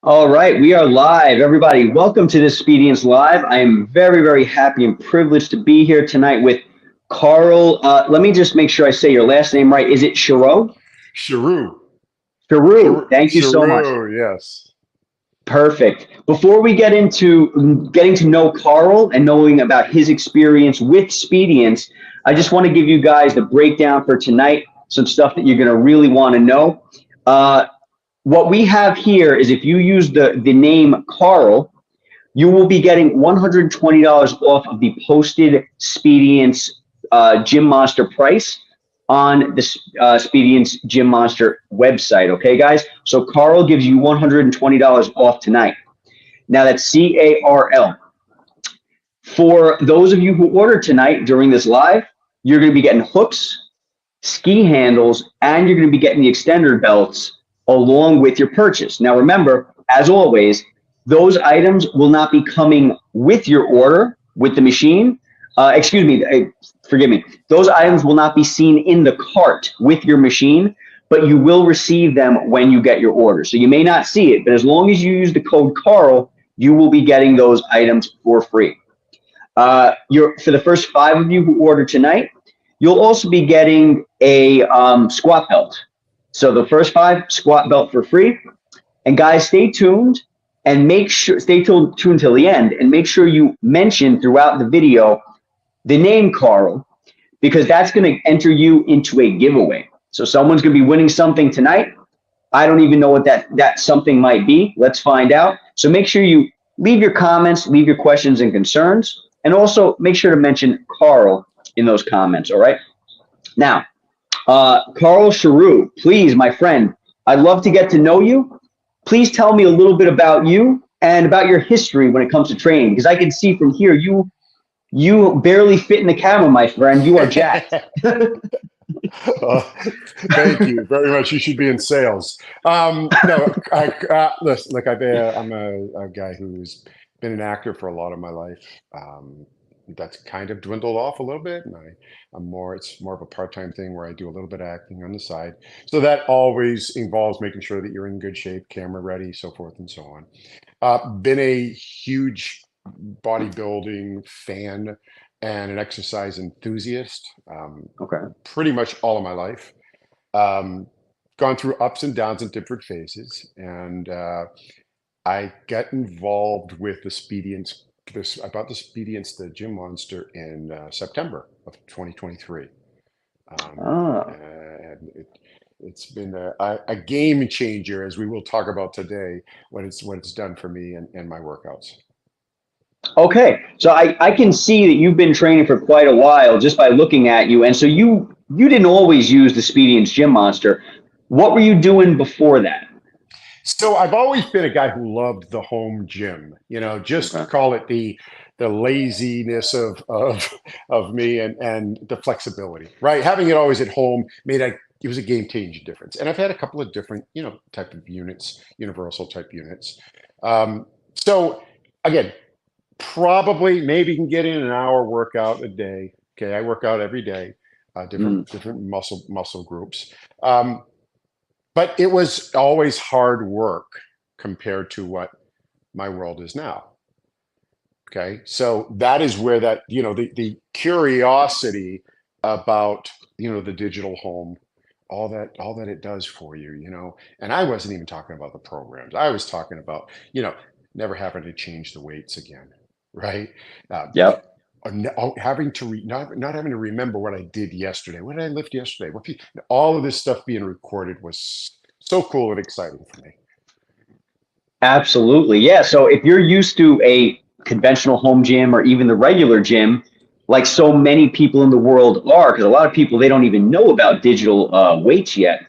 All right, we are live. Everybody, welcome to this Speediance Live. I am very, very happy and privileged to be here tonight with Carl. Let me just make sure I say your last name right. Is it Charroux? Charroux. Charroux. Thank you so much. Charroux, yes. Perfect. Before we get into getting to know Carl and knowing about his experience with Speediance, I just want to give you guys the breakdown for tonight, some stuff that you're going to really want to know. What we have here is if you use the name Carl, you will be getting $120 off of the posted Speediance Gym Monster price on the Speediance Gym Monster website. Okay, guys? So Carl gives you $120 off tonight. Now that's CARL. For those of you who order tonight during this live, you're going to be getting hooks, ski handles, and you're going to be getting the extender belts along with your purchase. Now, remember, as always, those items will not be coming with your order with the machine. Forgive me. Those items will not be seen in the cart with your machine, but you will receive them when you get your order. So you may not see it, but as long as you use the code Carl, you will be getting those items for free. For the first 5 of you who order tonight, you'll also be getting a squat belt. So the first 5, squat belt for free. And guys, stay tuned and stay tuned till the end and make sure you mention throughout the video the name Carl, because that's going to enter you into a giveaway. So someone's going to be winning something tonight. I don't even know what that something might be. Let's find out. So make sure you leave your comments, leave your questions and concerns, and also make sure to mention Carl in those comments, all right? Now, Carl Charroux, please, my friend, I'd love to get to know you. Please tell me a little bit about you and about your history when it comes to training, because I can see from here you barely fit in the camera, my friend. You are jacked. Thank you very much. You should be in sales. No, listen, look, I'm a guy who's been an actor for a lot of my life. That's kind of dwindled off a little bit, and it's more of a part-time thing where I do a little bit of acting on the side. So that always involves making sure that you're in good shape, camera ready, so forth and so on. Been a huge bodybuilding fan and an exercise enthusiast. Okay. Pretty much all of my life. Gone through ups and downs in different phases, and I got involved with the Speediance. I bought the Speediance, the Gym Monster, in September of 2023. And it's been a game changer, as we will talk about today, what it's done for me and my workouts. Okay, so I can see that you've been training for quite a while just by looking at you, and so you didn't always use the Speediance Gym Monster. What were you doing before that? So I've always been a guy who loved the home gym, just call it the laziness of me and the flexibility, right? Having it always at home it was a game changing difference. And I've had a couple of different, type of units, universal type units. So again, probably maybe you can get in an hour workout a day. Okay. I work out every day, different muscle groups. But it was always hard work compared to what my world is now. Okay. So that is where that, the curiosity about, the digital home, all that it does for you, and I wasn't even talking about the programs. I was talking about, never having to change the weights again. Right. Yep. Having to not having to remember what I did yesterday. What did I lift yesterday? All of this stuff being recorded was so cool and exciting for me. Absolutely. Yeah. So if you're used to a conventional home gym or even the regular gym, like so many people in the world are, because a lot of people, they don't even know about digital weights yet.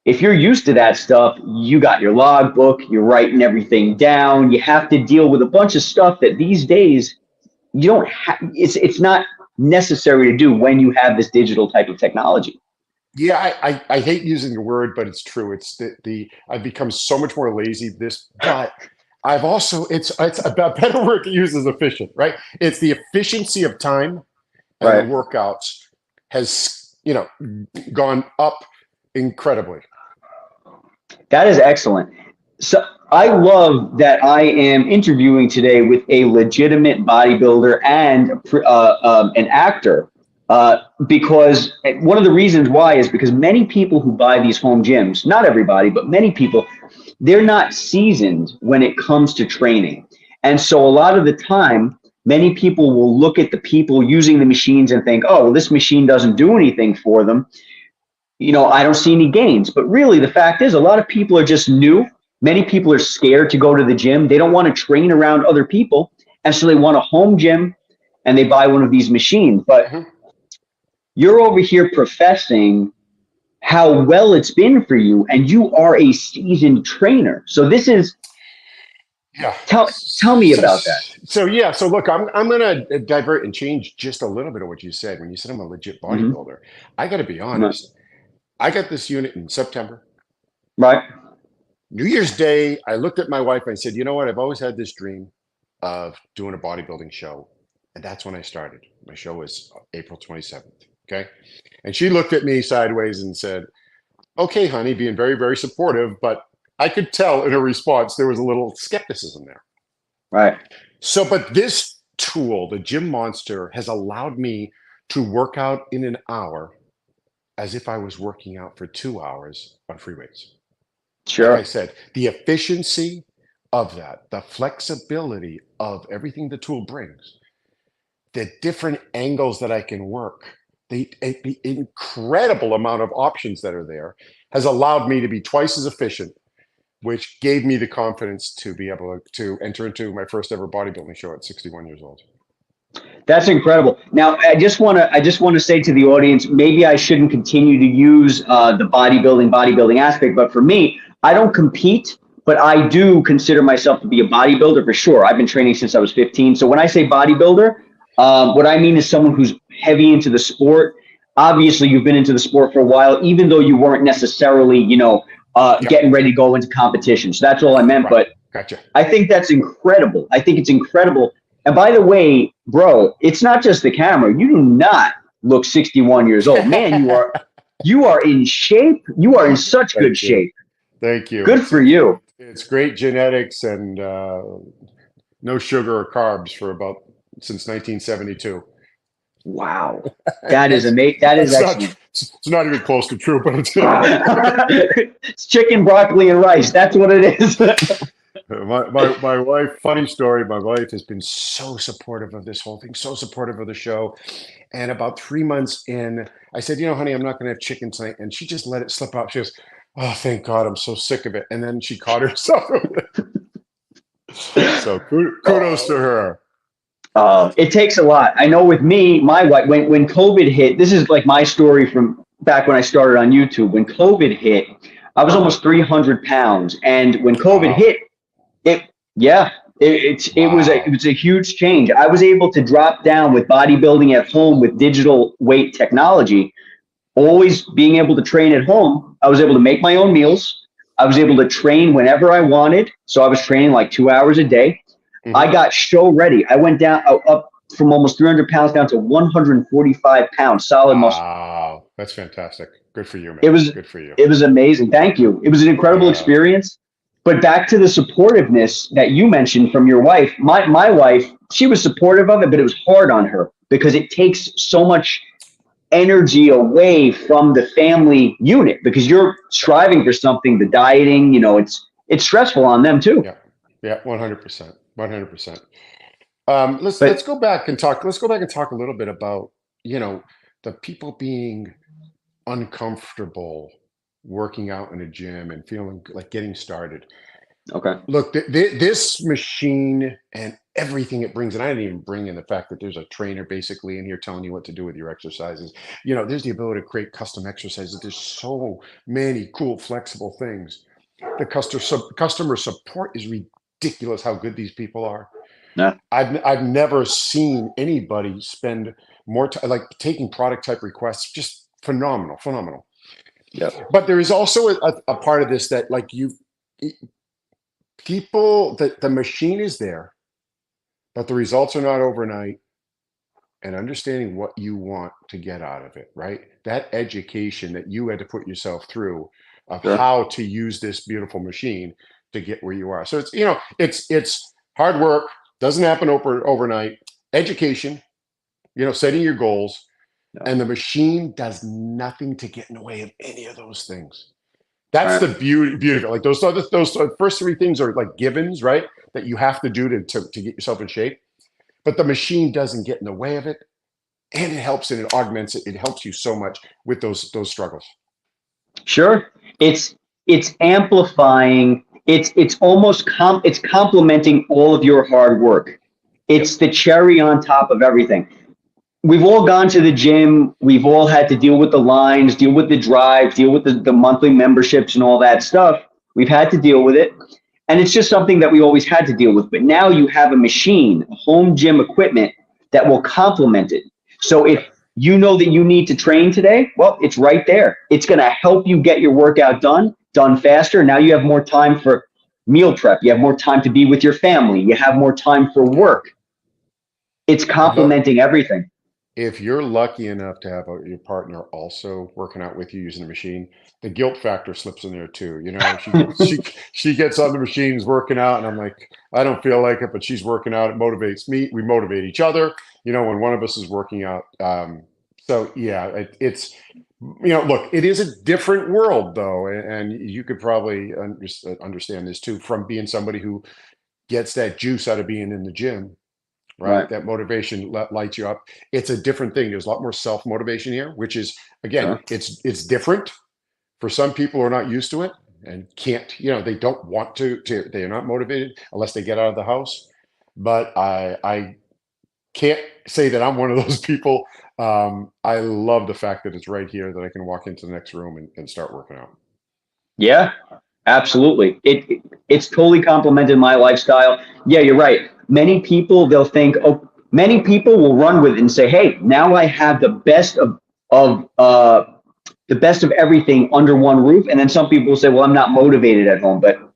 If you're used to that stuff, you got your logbook, you're writing everything down. You have to deal with a bunch of stuff that these days you don't have. It's not necessary to do when you have this digital type of technology. Yeah, I hate using the word, but it's true. It's I've become so much more lazy. But I've also it's a better word to use is efficient, right? It's the efficiency of time and the workouts has gone up incredibly. That is excellent. So I love that I am interviewing today with a legitimate bodybuilder and an actor. Because one of the reasons why is because many people who buy these home gyms, not everybody, but many people, they're not seasoned when it comes to training. And so a lot of the time, many people will look at the people using the machines and think, oh, well, this machine doesn't do anything for them. I don't see any gains. But really, the fact is, a lot of people are just new. Many people are scared to go to the gym. They don't want to train around other people. And so they want a home gym and they buy one of these machines. But you're over here professing how well it's been for you, and you are a seasoned trainer. So this is, tell me about that. So look, I'm going to divert and change just a little bit of what you said. When you said I'm a legit bodybuilder, I got to be honest. I got this unit in September. Right. New Year's Day, I looked at my wife and I said, you know what? I've always had this dream of doing a bodybuilding show. And that's when I started. My show was April 27th. Okay. And she looked at me sideways and said, okay, honey, being very, very supportive. But I could tell in her response, there was a little skepticism there. Right. So, but this tool, the Gym Monster, has allowed me to work out in an hour as if I was working out for 2 hours on free weights. Sure. Like I said, the efficiency of that, the flexibility of everything the tool brings, the different angles that I can work, the incredible amount of options that are there has allowed me to be twice as efficient, which gave me the confidence to be able to enter into my first ever bodybuilding show at 61 years old. That's incredible. Now, I just want to say to the audience, maybe I shouldn't continue to use the bodybuilding aspect, but for me, I don't compete, but I do consider myself to be a bodybuilder for sure. I've been training since I was 15. So when I say bodybuilder, what I mean is someone who's heavy into the sport. Obviously, you've been into the sport for a while, even though you weren't necessarily, getting ready to go into competition. So that's all I meant. Right. But gotcha. I think that's incredible. I think it's incredible. And by the way, bro, it's not just the camera. You do not look 61 years old. Man, you are in shape. You are in such good shape. Thank you. Good for you. It's great genetics and no sugar or carbs since 1972. Wow. That is amazing. That is excellent. It's not even close to true, but it's chicken, broccoli, and rice. That's what it is. My wife, funny story, my wife has been so supportive of this whole thing, so supportive of the show. And about 3 months in, I said, honey, I'm not going to have chicken tonight. And she just let it slip out. She goes, oh, thank God, I'm so sick of it. And then she caught herself. So kudos to her. It takes a lot. I know with me, my wife, when COVID hit, this is like my story from back when I started on YouTube. When COVID hit, I was almost 300 pounds. And when COVID hit, it was a huge change. I was able to drop down with bodybuilding at home with digital weight technology, always being able to train at home. I was able to make my own meals. I was able to train whenever I wanted. So I was training like 2 hours a day. Mm-hmm. I got show ready. I went down up from almost 300 pounds down to 145 pounds, solid muscle. Wow, that's fantastic. Good for you, man. Good for you. It was amazing. Thank you. It was an incredible experience. But back to the supportiveness that you mentioned from your wife. My wife, she was supportive of it, but it was hard on her because it takes so much energy away from the family unit because you're striving for something, the dieting, it's stressful on them too. Yeah, 100%. 100%. Let's go back and talk. Let's go back and talk a little bit about, the people being uncomfortable working out in a gym and feeling like getting started. Okay. Look, this machine and everything it brings, and I didn't even bring in the fact that there's a trainer basically in here telling you what to do with your exercises. There's the ability to create custom exercises. There's so many cool, flexible things. The customer support is ridiculous how good these people are. Yeah. I've never seen anybody spend more time like taking product type requests. Just phenomenal. Yeah. But there is also a part of this that like the machine is there, but the results are not overnight, and understanding what you want to get out of it, right? That education that you had to put yourself through of how to use this beautiful machine to get where you are. So it's, it's hard work, doesn't happen overnight, education, setting your goals, and the machine does nothing to get in the way of any of those things. That's the beauty of it. Like those first three things are like givens, right? That you have to do to get yourself in shape. But the machine doesn't get in the way of it, and it helps and it augments it. It helps you so much with those struggles. Sure, it's amplifying. It's almost it's complementing all of your hard work. It's the cherry on top of everything. We've all gone to the gym. We've all had to deal with the lines, deal with the drives, deal with the monthly memberships and all that stuff. We've had to deal with it. And it's just something that we always had to deal with. But now you have a machine, home gym equipment that will complement it. So if you know that you need to train today, well, it's right there. It's going to help you get your workout done faster. Now you have more time for meal prep. You have more time to be with your family. You have more time for work. It's complementing everything. If you're lucky enough to have your partner also working out with you using the machine, the guilt factor slips in there too. She gets on the machines working out, and I'm like, I don't feel like it, but she's working out. It motivates me. We motivate each other. When one of us is working out. So yeah, it's look, it is a different world though, and you could probably understand this too from being somebody who gets that juice out of being in the gym. Right. That motivation lights you up. It's a different thing. There's a lot more self-motivation here, which is, again, it's different for some people who are not used to it and can't, they don't want to, they're not motivated unless they get out of the house. But I can't say that I'm one of those people. I love the fact that it's right here, that I can walk into the next room and start working out. Yeah, absolutely. It's totally complemented my lifestyle. Yeah, you're right. Many people, they'll think, many people will run with it and say, hey, now I have the best of everything under one roof. And then some people will say, well, I'm not motivated at home, but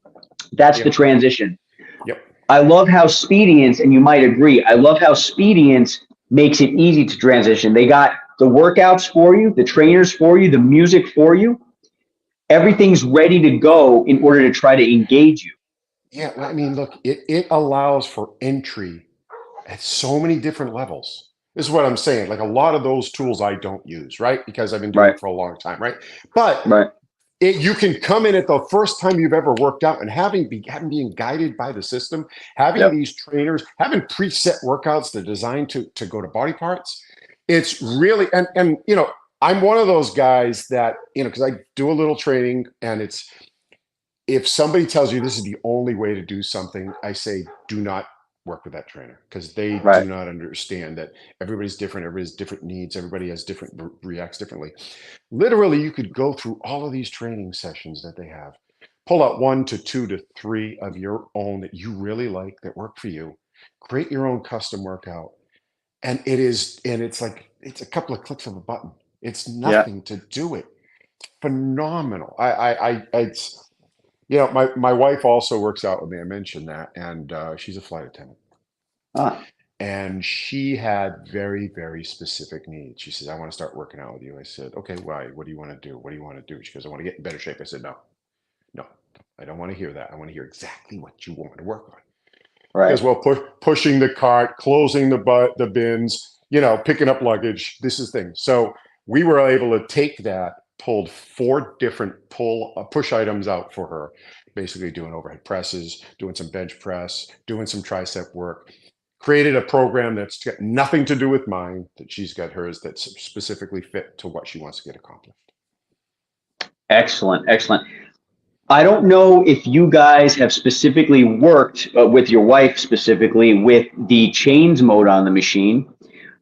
that's the transition. Yep. I love how Speediance, and you might agree, I love how Speediance makes it easy to transition. They got the workouts for you, the trainers for you, the music for you. Everything's ready to go in order to try to engage you. Yeah, I mean, look, it allows for entry at so many different levels. This is what I'm saying. Like a lot of those tools I don't use, right? Because I've been doing it for a long time, right? But you can come in at the first time you've ever worked out and having being guided by the system, having these trainers, having preset workouts that are designed to go to body parts. It's really, and I'm one of those guys that, because I do a little training, and if somebody tells you this is the only way to do something, I say, do not work with that trainer, because they do not understand that everybody's different. Everybody has different needs. Everybody has reacts differently. Literally, you could go through all of these training sessions that they have, pull out 1 to 2 to 3 of your own that you really like, that work for you, create your own custom workout. And it's a couple of clicks of a button. It's nothing to do it. Phenomenal. My wife also works out with me. I mentioned that, and she's a flight attendant. And she had very, very specific needs. She says, I want to start working out with you. I said, okay, why? What do you want to do? What do you want to do? She goes, I want to get in better shape. I said, no, I don't want to hear that. I want to hear exactly what you want to work on. Because pushing the cart, closing the bins, picking up luggage, this is things. So we were able to take that, pulled 4 different push items out for her, basically doing overhead presses, doing some bench press, doing some tricep work, created a program that's got nothing to do with mine, that she's got hers that's specifically fit to what she wants to get accomplished. Excellent. I don't know if you guys have specifically worked with your wife specifically with the chains mode on the machine,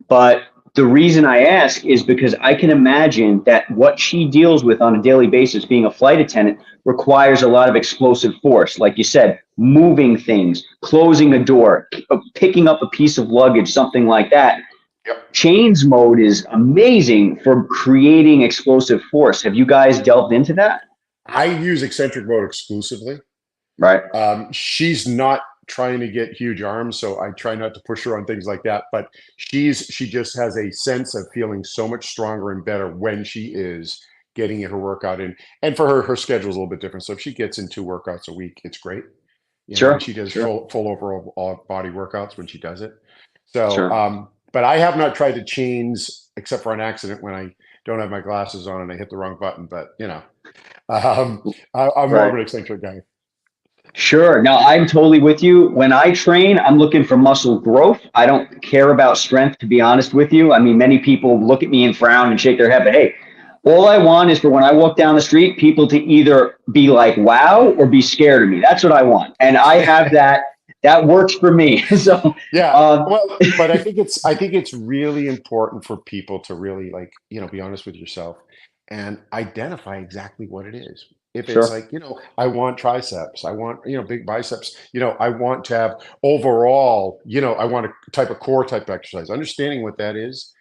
but the reason I ask is because I can imagine that what she deals with on a daily basis, being a flight attendant, requires a lot of explosive force. Like you said, moving things, closing a door, picking up a piece of luggage, something like that. Chains mode is amazing for creating explosive force. Have you guys delved into that? I use eccentric mode exclusively. Right. She's not trying to get huge arms, so I try not to push her on things like that. But she just has a sense of feeling so much stronger and better when she is getting her workout in. And for her, her schedule's a little bit different. So if she gets in 2 workouts a week, it's great. And Sure. she does Sure. full overall body workouts when she does it. So, Sure. but I have not tried to change except for an accident when I don't have my glasses on and I hit the wrong button. But I'm more of Right. an eccentric guy. Sure. No, I'm totally with you. When I train, I'm looking for muscle growth. I don't care about strength, to be honest with you. I mean, many people look at me and frown and shake their head, but hey, all I want is for when I walk down the street, people to either be like, wow, or be scared of me. That's what I want. And I have that. That works for me. So, Yeah. um, Well, but I think it's really important for people to really like, be honest with yourself and identify exactly what it is. If it's sure. like, I want triceps, I want, big biceps, I want to have overall, I want a type of core type exercise, understanding what that is.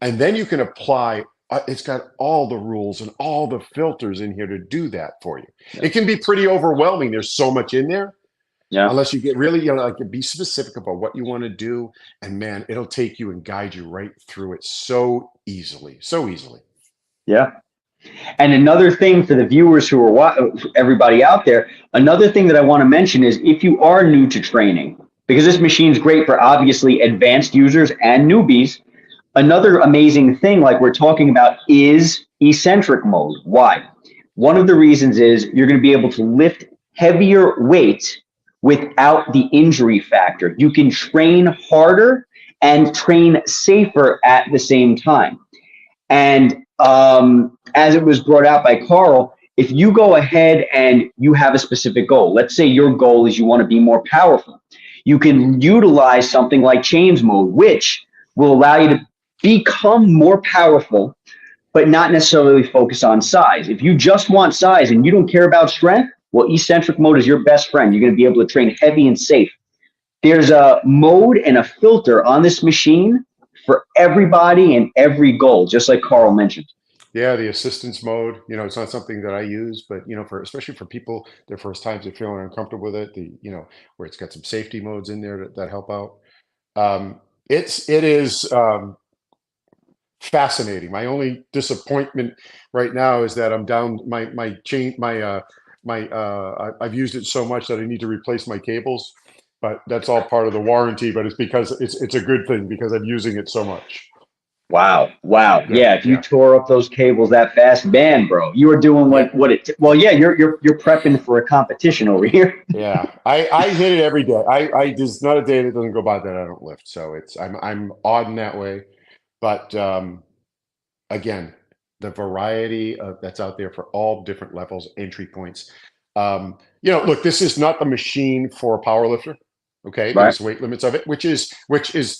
And then you can apply, it's got all the rules and all the filters in here to do that for you. Yeah. It can be pretty overwhelming. There's so much in there. Yeah. Unless you get really, like be specific about what you want to do. And man, it'll take you and guide you right through it so easily, so easily. Yeah. And another thing for the viewers who are everybody out there, another thing that I want to mention is if you are new to training, because this machine's great for obviously advanced users and newbies, another amazing thing like we're talking about is eccentric mode. Why? One of the reasons is you're going to be able to lift heavier weight without the injury factor. You can train harder and train safer at the same time. And as it was brought out by Carl, if you go ahead and you have a specific goal, let's say your goal is you want to be more powerful, you can utilize something like chains mode, which will allow you to become more powerful, but not necessarily focus on size. If you just want size and you don't care about strength, well, eccentric mode is your best friend. You're going to be able to train heavy and safe. There's a mode and a filter on this machine for everybody and every goal, just like Carl mentioned. Yeah, the assistance mode, it's not something that I use, but especially for people, their first times, they're feeling uncomfortable with it, where it's got some safety modes in there that help out. It is fascinating. My only disappointment right now is that I'm down my chain, I've used it so much that I need to replace my cables, but that's all part of the warranty, but it's because it's a good thing because I'm using it so much. Wow. Yeah, if you tore up those cables that fast, man, bro, you were doing well, yeah, you're prepping for a competition over here. Yeah. I hit it every day. There's not a day that doesn't go by that I don't lift. So I'm odd in that way. But again, the variety that's out there for all different levels, entry points. Look, this is not the machine for a power lifter. Okay, Right. there's weight limits of it, which is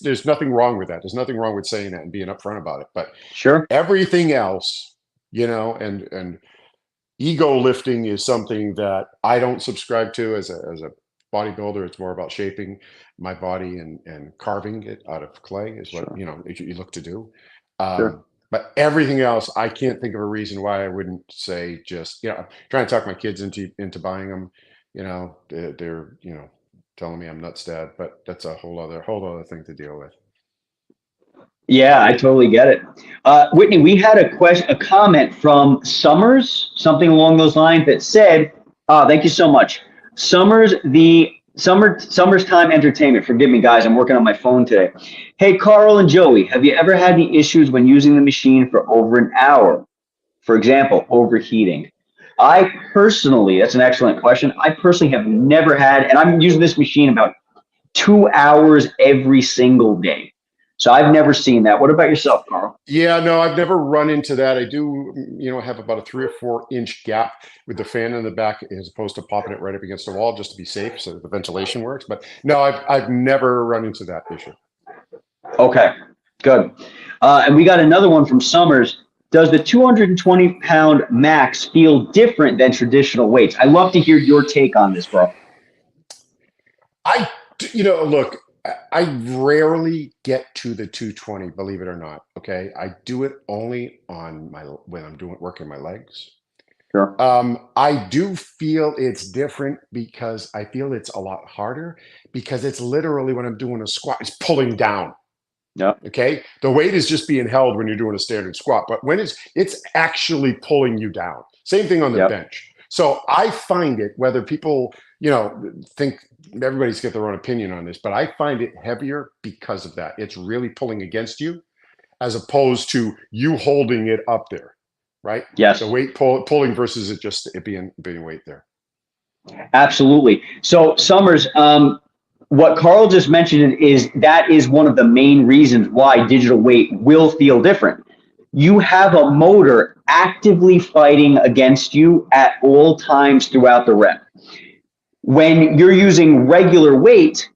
there's nothing wrong with that. There's nothing wrong with saying that and being upfront about it. But Sure. everything else, and ego lifting is something that I don't subscribe to as a bodybuilder. It's more about shaping my body and carving it out of clay is what you look to do. Sure. But everything else, I can't think of a reason why I wouldn't say just I'm trying to talk my kids into buying them. They're telling me I'm nuts, Dad, but that's a whole other thing to deal with. Yeah, I totally get it. Whitney, we had a comment from Summers, something along those lines that said, thank you so much. Summers, Summer's Time Entertainment. Forgive me, guys. I'm working on my phone today. Hey, Carl and Joey, have you ever had any issues when using the machine for over an hour? For example, overheating. That's an excellent question. I personally have never had, and I'm using this machine about 2 hours every single day. So I've never seen that. What about yourself, Carl? Yeah, no, I've never run into that. I do, have about a 3 or 4 inch gap with the fan in the back as opposed to popping it right up against the wall just to be safe so that the ventilation works. But no, I've never run into that issue. Okay, good. And we got another one from Summers. Does the 220-pound max feel different than traditional weights? I love to hear your take on this, bro. Look, I rarely get to the 220, believe it or not. Okay. I do it only when I'm working my legs. Sure. I do feel it's different because I feel it's a lot harder because it's literally when I'm doing a squat, it's pulling down. Yep. Okay. The weight is just being held when you're doing a standard squat, but when it's actually pulling you down. Same thing on the Yep. bench. So I find it, whether people, think everybody's got their own opinion on this, but I find it heavier because of that. It's really pulling against you as opposed to you holding it up there, right? Yes. The weight pulling versus it being weight there. Absolutely. So Summers, what Carl just mentioned is one of the main reasons why digital weight will feel different. You have a motor actively fighting against you at all times throughout the rep. When you're using regular weight,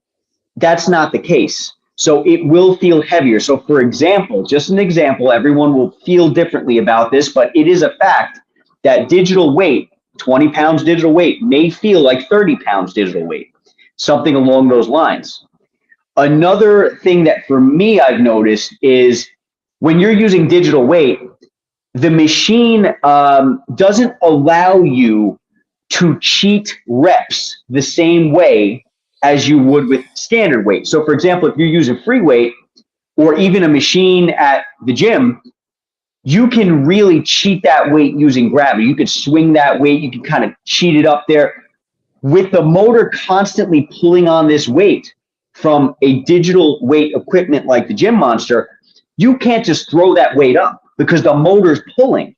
that's not the case. So it will feel heavier. So for example, just an example, everyone will feel differently about this, but it is a fact that digital weight, 20 pounds digital weight, may feel like 30 pounds digital weight, something along those lines. Another thing that for me I've noticed is when you're using digital weight, the machine doesn't allow you to cheat reps the same way as you would with standard weight. So for example, if you're using free weight or even a machine at the gym, you can really cheat that weight using gravity. You could swing that weight, you can kind of cheat it up there. With the motor constantly pulling on this weight from a digital weight equipment like the Gym Monster, you can't just throw that weight up because the motor's pulling.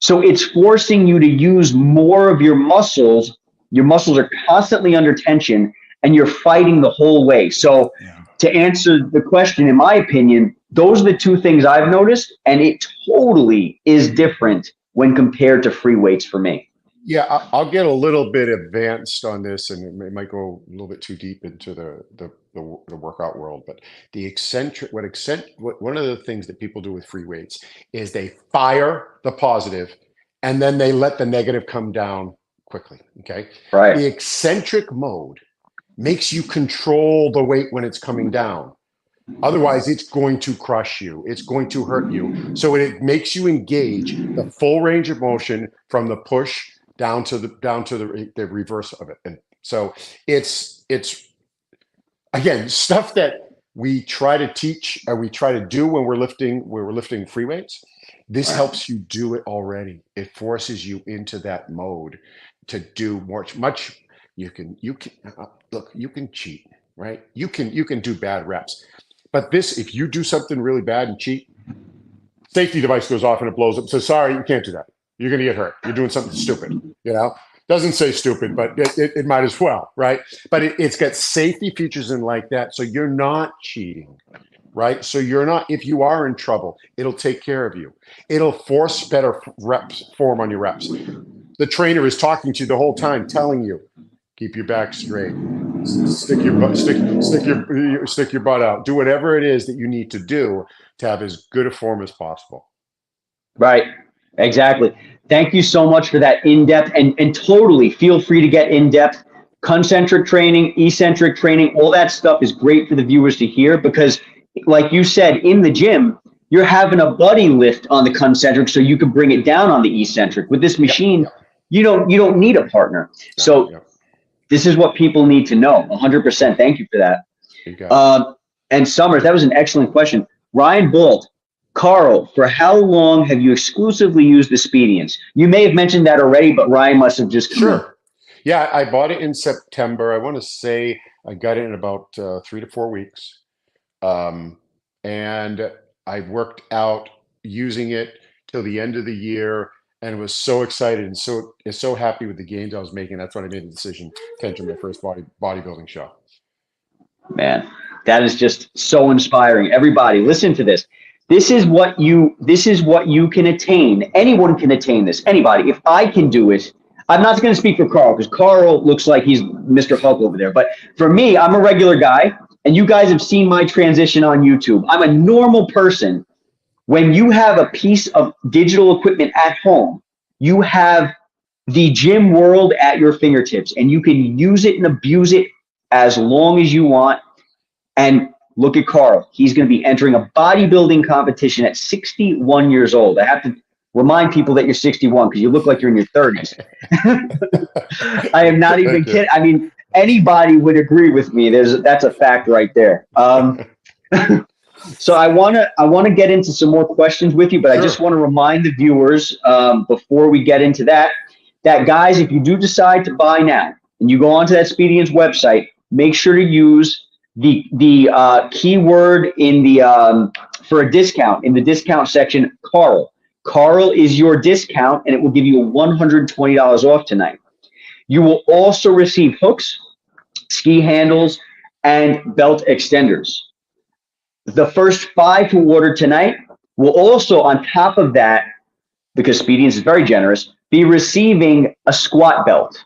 So it's forcing you to use more of your muscles. Your muscles are constantly under tension and you're fighting the whole way. So to answer the question, in my opinion, those are the two things I've noticed, and it totally is different when compared to free weights for me. Yeah, I'll get a little bit advanced on this, and it might go a little bit too deep into the workout world. But one of the things that people do with free weights is they fire the positive, and then they let the negative come down quickly. Okay, right. The eccentric mode makes you control the weight when it's coming down. Otherwise, it's going to crush you. It's going to hurt you. So it makes you engage the full range of motion from the push down to the reverse of it. And so it's again stuff that we try to teach or we try to do when we're lifting free weights. This helps you do it already. It forces you into that mode to do much. You can look. You can cheat, right? You can do bad reps. But if you do something really bad and cheat, safety device goes off and it blows up. So sorry, you can't do that. You're going to get hurt. You're doing something stupid. Doesn't say stupid, but it might as well, right? But it's got safety features in like that. So you're not cheating, right? So you're not, if you are in trouble, it'll take care of you. It'll force better form on your reps. The trainer is talking to you the whole time, telling you, keep your back straight, stick your butt out, do whatever it is that you need to do to have as good a form as possible. Right. Exactly. Thank you so much for that in-depth and totally feel free to get in-depth. Concentric training, eccentric training, all that stuff is great for the viewers to hear because like you said, in the gym, you're having a buddy lift on the concentric so you can bring it down on the eccentric. With this machine, you don't need a partner. So this is what people need to know. 100%. Thank you for that. And Summers, that was an excellent question. Ryan Bolt, Carl, for how long have you exclusively used the Speediance? You may have mentioned that already, but Ryan must have just... Sure. Yeah, I bought it in September. I want to say I got it in about 3 to 4 weeks. And I worked out using it till the end of the year and was so excited and so happy with the gains I was making. That's when I made the decision to enter my first bodybuilding show. Man, that is just so inspiring. Everybody, listen to this. This is what you can attain. Anyone can attain this. Anybody. If I can do it, I'm not going to speak for Carl because Carl looks like he's Mr. Hulk over there. But for me, I'm a regular guy, and you guys have seen my transition on YouTube. I'm a normal person. When you have a piece of digital equipment at home, you have the gym world at your fingertips, and you can use it and abuse it as long as you want. And look at Carl. He's going to be entering a bodybuilding competition at 61 years old. I have to remind people that you're 61 because you look like you're in your 30s. I am not even kidding. I mean, anybody would agree with me. That's a fact right there. So I want to get into some more questions with you, but sure. I just want to remind the viewers before we get into that guys, if you do decide to buy now and you go onto that Speediance website, make sure to use the keyword in the for a discount in the discount section, Carl. Carl is your discount, and it will give you $120 off tonight. You will also receive hooks, ski handles, and belt extenders. The first 5 who order tonight will also, on top of that, because Speediance is very generous, be receiving a squat belt.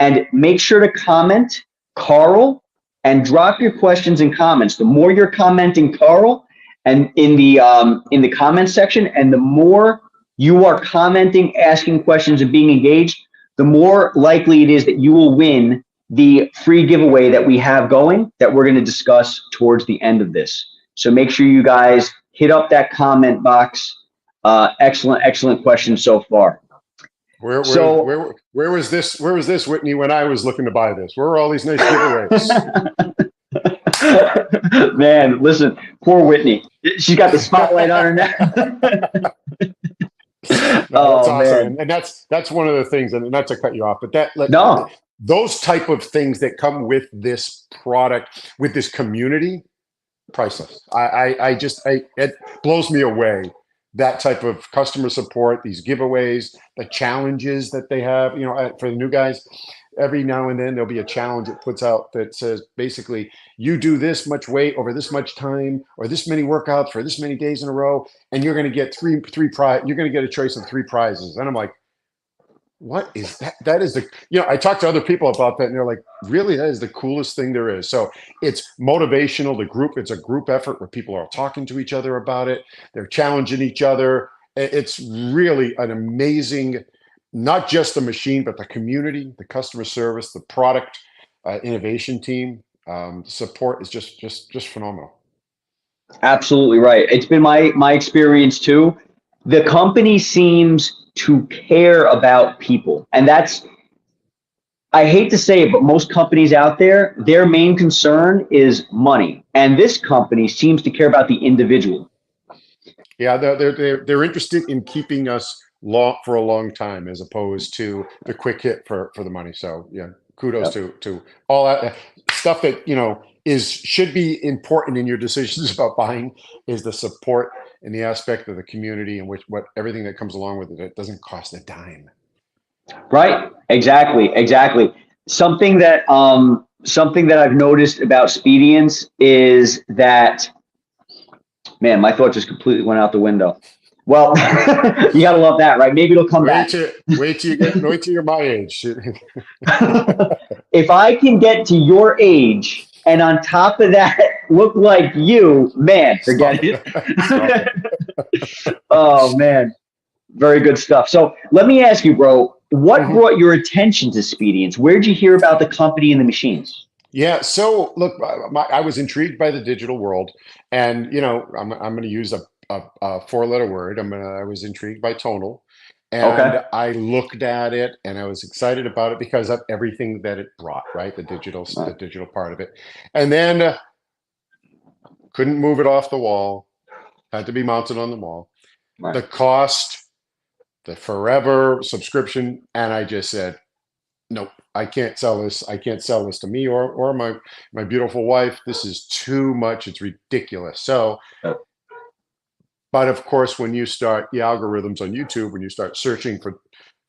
And make sure to comment Carl and drop your questions and comments. The more you're commenting Carl and in the comment section, and the more you are commenting, asking questions, and being engaged, the more likely it is that you will win the free giveaway that we have going that we're going to discuss towards the end of this. So make sure you guys hit up that comment box. Excellent question so far. Where was this, Whitney, when I was looking to buy this? Where were all these nice giveaways? Man, listen, poor Whitney. She's got the spotlight on her now. No, that's awesome. And that's one of the things, and not to cut you off, but those type of things that come with this product, with this community, priceless. It blows me away. That type of customer support, these giveaways, the challenges that they have, for the new guys, every now and then there'll be a challenge it puts out that says, basically, you do this much weight over this much time, or this many workouts for this many days in a row, and you're going to get you're going to get a choice of 3 prizes. And I'm like, what is that? That is I talk to other people about that, and they're like, really, that is the coolest thing there is. So it's motivational. It's a group effort where people are talking to each other about it. They're challenging each other. It's really an amazing, not just the machine, but the community, the customer service, the product innovation team. Support is just phenomenal. Absolutely right. It's been my experience too. The company seems to care about people. And I hate to say it, but most companies out there, their main concern is money. And this company seems to care about the individual. Yeah, they're interested in keeping us for a long time, as opposed to the quick hit for the money. So yeah, kudos to all that stuff that should be important in your decisions about buying, is the support and the aspect of the community, and what everything that comes along with it. It doesn't cost a dime. Right. Exactly. Something that I've noticed about Speediance is that, man, my thought just completely went out the window. Well, you gotta love that, right? Maybe it'll come back. Wait till you're my age. If I can get to your age, and on top of that, look like you, man, forget it. Oh, man. Very good stuff. So let me ask you, bro, what brought your attention to Speediance? Where did you hear about the company and the machines? Yeah, so look, I was intrigued by the digital world, and I'm going to use a 4-letter word. I was intrigued by tonal. And I looked at it, and I was excited about it because of everything that it brought, right? The digital part of it. And then couldn't move it off the wall, had to be mounted on the wall. Right. The cost, the forever subscription, and I just said, nope, I can't sell this. I can't sell this to me or my beautiful wife. This is too much. It's ridiculous. So but of course, when you start the algorithms on YouTube, when you start searching for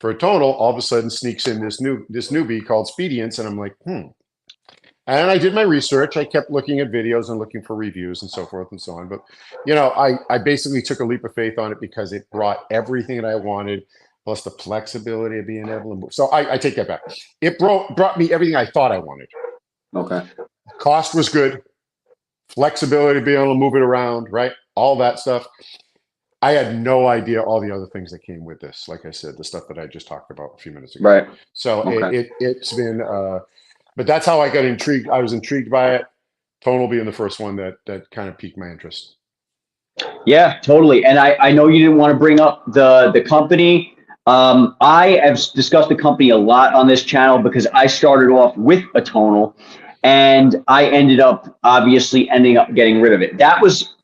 a tonal, all of a sudden sneaks in this newbie called Speediance, and I'm like, And I did my research. I kept looking at videos and looking for reviews and so forth and so on. But I basically took a leap of faith on it because it brought everything that I wanted, plus the flexibility of being able to move. So I take that back. It brought me everything I thought I wanted. Okay. Cost was good. Flexibility, being able to move it around, right? All that stuff. I had no idea all the other things that came with this. Like I said, the stuff that I just talked about a few minutes ago. Right. So it's been, but that's how I got intrigued. I was intrigued by it. Tonal being the first one that kind of piqued my interest. Yeah, totally. And I know you didn't want to bring up the company. I have discussed the company a lot on this channel because I started off with a tonal, and I ended up getting rid of it. That was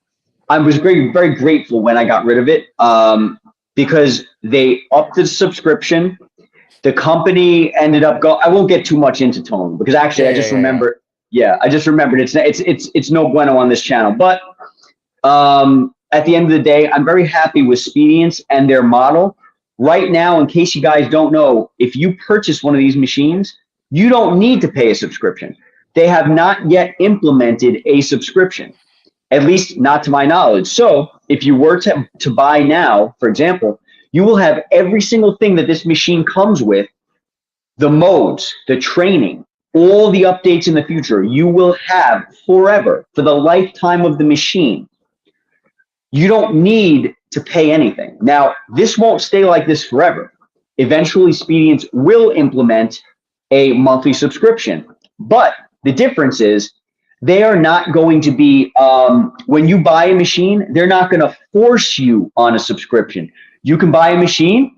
I was very grateful when I got rid of it, because they upped the subscription. The company ended up I won't get too much into tone because actually I just remember. Yeah, I just remembered it's no bueno on this channel. But at the end of the day, I'm very happy with Speediance and their model. Right now, in case you guys don't know, if you purchase one of these machines, you don't need to pay a subscription. They have not yet implemented a subscription, at least not to my knowledge. So if you were to buy now, for example, you will have every single thing that this machine comes with, the modes, the training, all the updates in the future, you will have forever for the lifetime of the machine. You don't need to pay anything. Now, this won't stay like this forever. Eventually, Speediance will implement a monthly subscription. But the difference is they are not going to be, when you buy a machine, they're not going to force you on a subscription. You can buy a machine,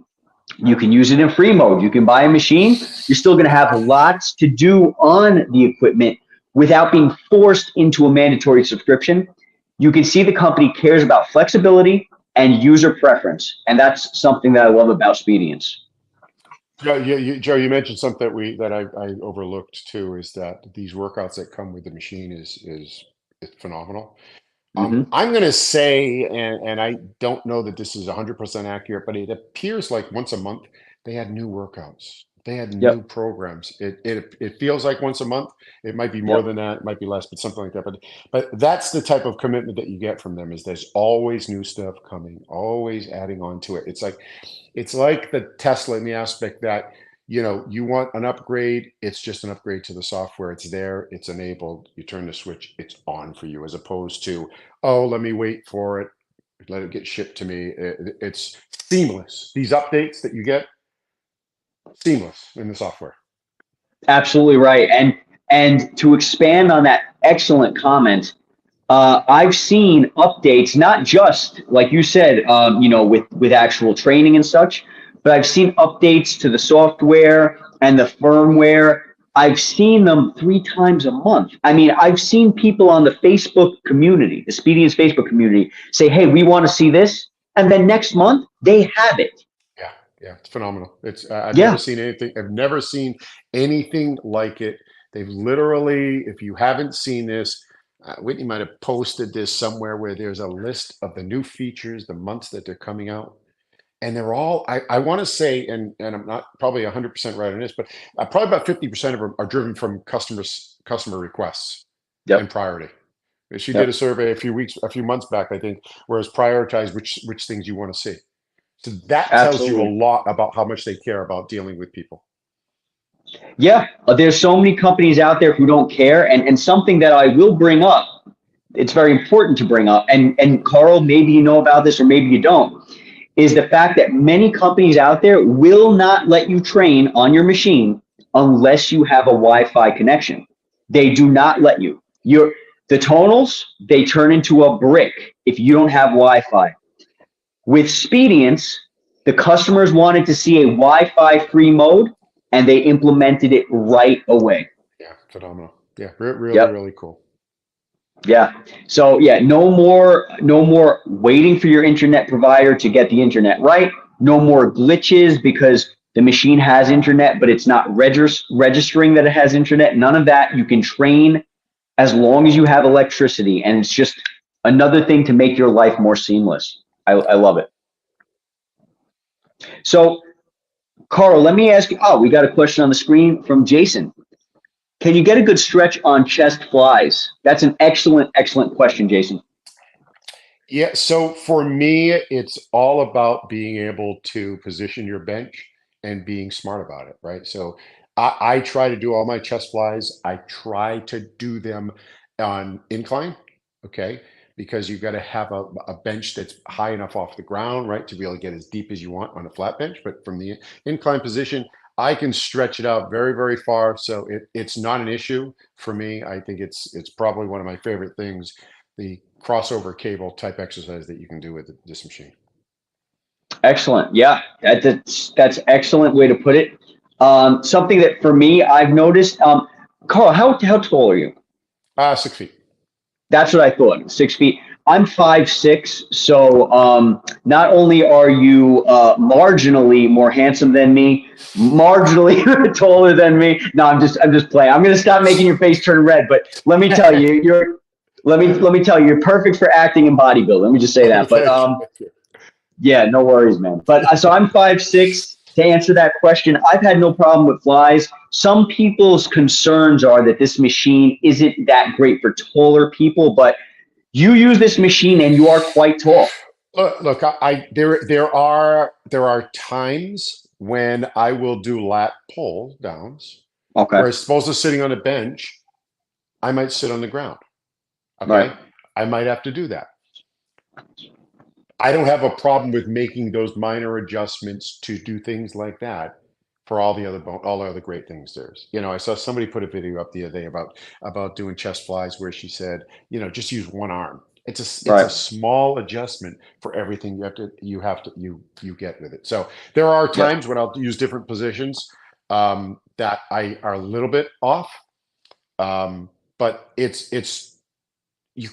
you can use it in free mode. You can buy a machine, you're still going to have lots to do on the equipment without being forced into a mandatory subscription. You can see the company cares about flexibility and user preference, and that's something that I love about Speediance. Joe, you mentioned something that I overlooked too, is that these workouts that come with the machine is phenomenal. I'm going to say, and I don't know that this is 100% accurate, but it appears like once a month they had new workouts. They had new programs. It feels like once a month. It might be more than that. It might be less, but something like that. But that's the type of commitment that you get from them, is there's always new stuff coming, always adding on to it. It's like the Tesla in the aspect that, you know, you want an upgrade, it's just an upgrade to the software. It's there, it's enabled, you turn the switch, it's on for you, as opposed to, oh, let me wait for it, let it get shipped to me. It's seamless. These updates that you get, seamless in the software. Absolutely right. And to expand on that excellent comment, I've seen updates, not just like you said, you know, with actual training and such, but I've seen updates to the software and the firmware. I've seen them 3 times a month. I mean, I've seen people on the Facebook community, the Speediance Facebook community, say, hey, we want to see this. And then next month they have it. Yeah, it's phenomenal. I've never seen anything. I've never seen anything like it. They've literally, if you haven't seen this, Whitney might have posted this somewhere, where there's a list of the new features, the months that they're coming out. And they're all, I want to say, and I'm not probably 100% right on this, but probably about 50% of them are driven from customer requests and priority. She did a survey a few months back, I think, where it's prioritized which things you want to see. So that tells you a lot about how much they care about dealing with people. Yeah, there's so many companies out there who don't care. And something that I will bring up, it's very important to bring up, and Carl, maybe you know about this or maybe you don't, is the fact that many companies out there will not let you train on your machine unless you have a Wi-Fi connection. They do not let you. The tonals, they turn into a brick if you don't have Wi-Fi. With Speediance, the customers wanted to see a Wi-Fi free mode, and they implemented it right away. Yeah, phenomenal. Yeah, really cool. Yeah. So yeah, no more waiting for your internet provider to get the internet right. No more glitches because the machine has internet, but it's not registering that it has internet. None of that. You can train as long as you have electricity, and it's just another thing to make your life more seamless. I love it. So, Carl, let me ask you. Oh, we got a question on the screen from Jason. Can you get a good stretch on chest flies? That's an excellent question, Jason. Yeah, so for me, it's all about being able to position your bench and being smart about it, right? So I try to do all my chest flies. I try to do them on incline, okay? Because you've got to have a bench that's high enough off the ground, right, to be able to get as deep as you want on a flat bench. But from the incline position, I can stretch it out very, very far. So it's not an issue for me. I think it's probably one of my favorite things, the crossover cable type exercise that you can do with this machine. Excellent. Yeah, that's excellent way to put it. Something that for me, I've noticed, Carl, how tall are you? 6 feet. That's what I thought, 6 feet. I'm 5'6", so not only are you marginally more handsome than me, marginally taller than me. No, I'm just playing. I'm gonna stop making your face turn red. But let me tell you, let me tell you, you're perfect for acting and bodybuilding. Let me just say Oh, that. But thank you. yeah, no worries, man. But so I'm 5'6". To answer that question, I've had no problem with flies. Some people's concerns are that this machine isn't that great for taller people, but you use this machine and you are quite tall. Look, there are times when I will do lat pull downs, Okay. where as opposed to sitting on a bench, I might sit on the ground. Right. Okay, I might have to do that. I don't have a problem with making those minor adjustments to do things like that for all the other great things there's. I saw somebody put a video up the other day about doing chest flies where she said, just use one arm. It's a Right. small adjustment for everything you get with it. So there are Yep. times when I'll use different positions that I are a little bit off. But it's you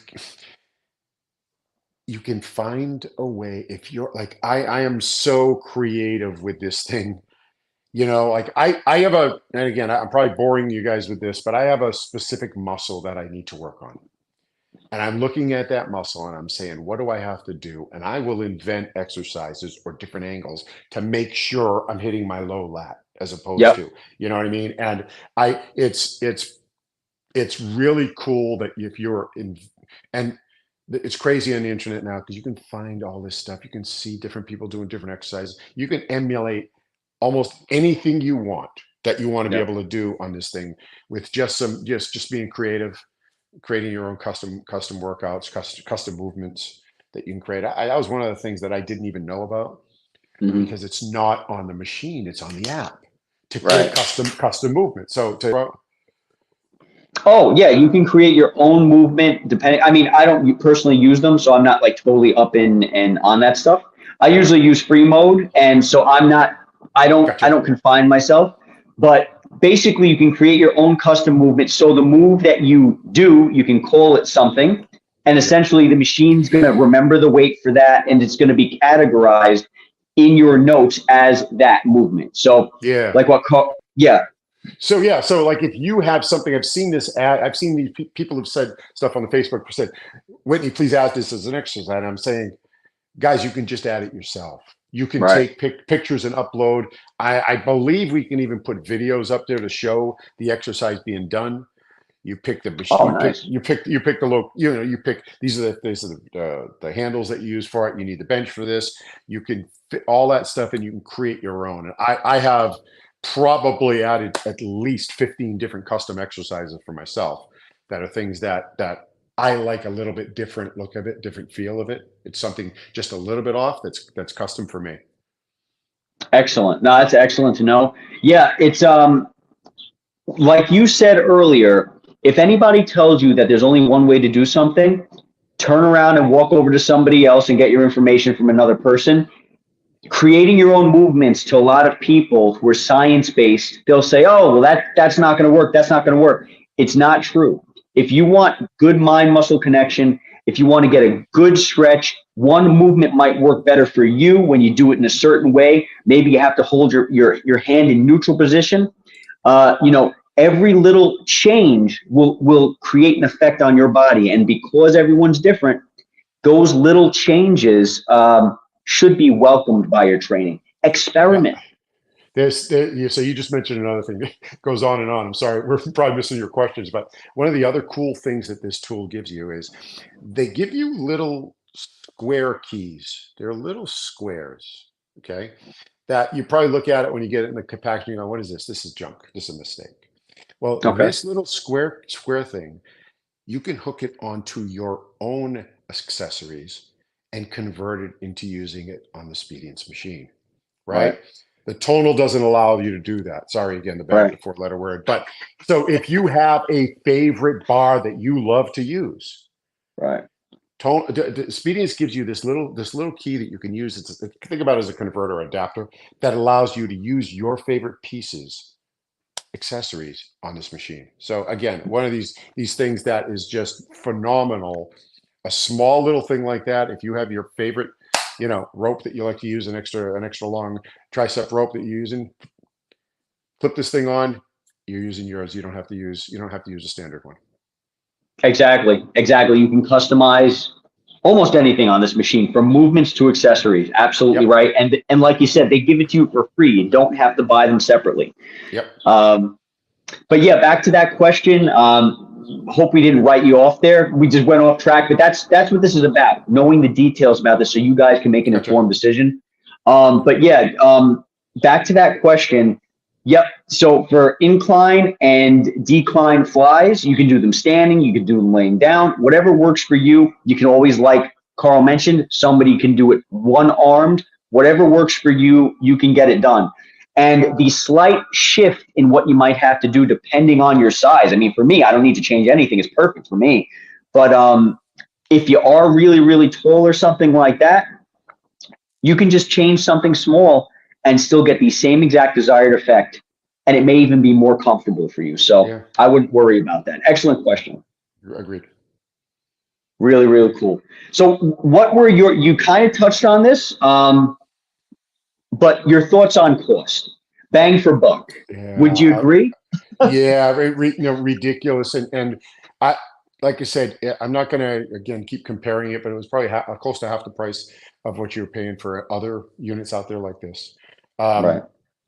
you can find a way if you're like I am so creative with this thing. Like I have and again, I'm probably boring you guys with this, but I have a specific muscle that I need to work on. And I'm looking at that muscle and I'm saying, what do I have to do? And I will invent exercises or different angles to make sure I'm hitting my low lat as opposed Yep. to, you know what I mean? And I it's really cool that if you're in, and it's crazy on the internet now because you can find all this stuff. You can see different people doing different exercises. You can emulate almost anything you want that you want to be Yep. able to do on this thing with just being creative, creating your own custom workouts, custom movements that you can create. That was one of the things that I didn't even know about Hmm. because it's not on the machine; it's on the app to create Right. custom movement. So Oh yeah, you can create your own movement depending. I mean, I don't personally use them, so I'm not like totally up in and on that stuff. I usually use free mode, and so I'm not. I gotcha. don't confine myself, but basically you can create your own custom movement. So the move that you do, you can call it something, and Yeah. essentially the machine's going to remember the weight for that, and it's going to be categorized in your notes as that movement. So Yeah. like yeah. So yeah, so like if you have something, I've seen this ad, I've seen these people have said stuff on the Facebook said, Whitney, please add this as an exercise. And I'm saying, guys, you can just add it yourself. You can Right. take pictures and upload. I believe we can even put videos up there to show the exercise being done. You pick Oh, nice. you pick the low, you pick these are the handles that you use for it. You need the bench for this. You can fit all that stuff and you can create your own. And I have probably added at least 15 different custom exercises for myself that are things that I like a little bit different look of it, different feel of it. It's something just a little bit off that's custom for me. Excellent. No, that's excellent to know. Yeah, it's like you said earlier, if anybody tells you that there's only one way to do something, turn around and walk over to somebody else and get your information from another person. Creating your own movements to a lot of people who are science-based, they'll say, "Oh, well that's not going to work. That's not going to work." It's not true. If you want good mind muscle connection, if you want to get a good stretch, one movement might work better for you when you do it in a certain way. Maybe you have to hold your hand in neutral position. Every little change will create an effect on your body, and because everyone's different, those little changes should be welcomed by your training. Yeah. Experiment. So you just mentioned another thing that goes on and on. I'm sorry, we're probably missing your questions, but one of the other cool things that this tool gives you is they give you little square keys. They're little squares, okay? That you probably look at it when you get it in the packaging, you know, what is this? This is junk. This is a mistake. Well, Okay. this little square thing, you can hook it onto your own accessories and convert it into using it on the Speediance machine, Right. right? The tonal doesn't allow you to do that. Sorry again, the bad Right. four-letter word. But so if you have a favorite bar that you love to use, Right. Speediance gives you this little key that you can use. Think about it as a converter adapter that allows you to use your favorite pieces, accessories on this machine. So again, one of these things that is just phenomenal a small little thing like that, if you have your favorite, you know, rope that you like to use, an extra long tricep rope that you're using, flip this thing on, you're using yours. You don't have to use a standard one. Exactly. Exactly. You can customize almost anything on this machine, from movements to accessories. Absolutely Yep. right. And like you said, they give it to you for free. You don't have to buy them separately. Yep. But yeah, back to that question. Hope we didn't write you off there. We just went off track, but that's what this is about, knowing the details about this so you guys can make an informed decision. But yeah, back to that question. Yep. So for incline and decline flies, you can do them standing, you can do them laying down, whatever works for you. You can always, like Carl mentioned, somebody can do it one-armed. Whatever works for you, you can get it done. And the slight shift in what you might have to do depending on your size. I mean, for me, I don't need to change anything. It's perfect for me. But if you are really, really tall or something like that, you can just change something small and still get the same exact desired effect. And it may even be more comfortable for you. So yeah. I wouldn't worry about that. Excellent question. Agreed. Really, really cool. So what were you kind of touched on this, but your thoughts on cost, bang for buck. Yeah, would you agree? Yeah, ridiculous. And I, like I said, I'm not going to, again, keep comparing it, but it was probably close to half the price of what you're paying for other units out there like this. Right.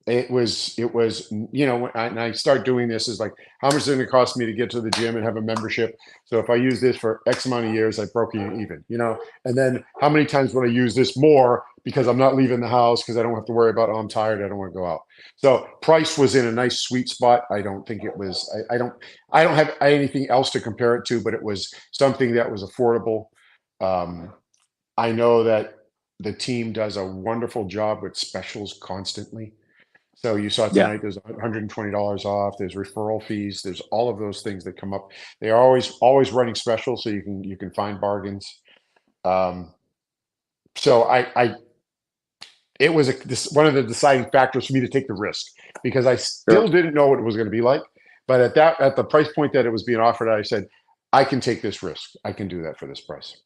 It was, you know, when I start doing this, is like, how much is it going to cost me to get to the gym and have a membership? So if I use this for X amount of years, I've broken even, you know, and then how many times would I use this more because I'm not leaving the house because I don't have to worry about, oh, I'm tired, I don't want to go out. So price was in a nice sweet spot. I don't think it was, I don't have anything else to compare it to, but it was something that was affordable. I know that the team does a wonderful job with specials constantly. So you saw tonight, there's $120 off, there's referral fees, there's all of those things that come up. They are always running specials, so you can find bargains. So it was one of the deciding factors for me to take the risk, because I still didn't know what it was going to be like. But at the price point that it was being offered, I said, I can take this risk. I can do that for this price.